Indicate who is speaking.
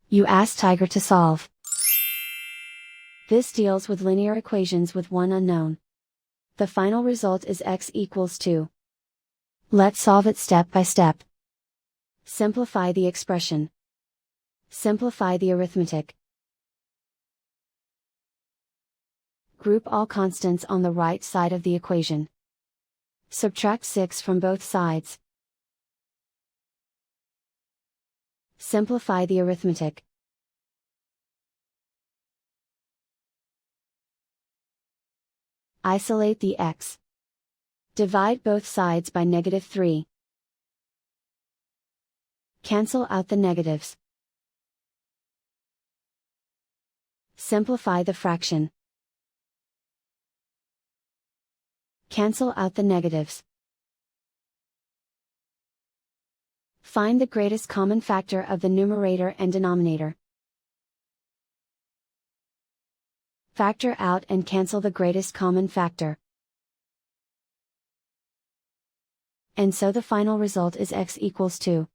Speaker 1: You ask Tiger to solve. This deals with linear equations with one unknown. The final result is x equals 2. Let's solve it step by step. Simplify the expression. Simplify the arithmetic. Group all constants on the right side of the equation. Subtract 6 from both sides. Simplify the arithmetic. Isolate the x. Divide both sides by -3. Cancel out the negatives. Simplify the fraction. Cancel out the negatives. Find the greatest common factor of the numerator and denominator. Factor out and cancel the greatest common factor. And so the final result is x equals 2.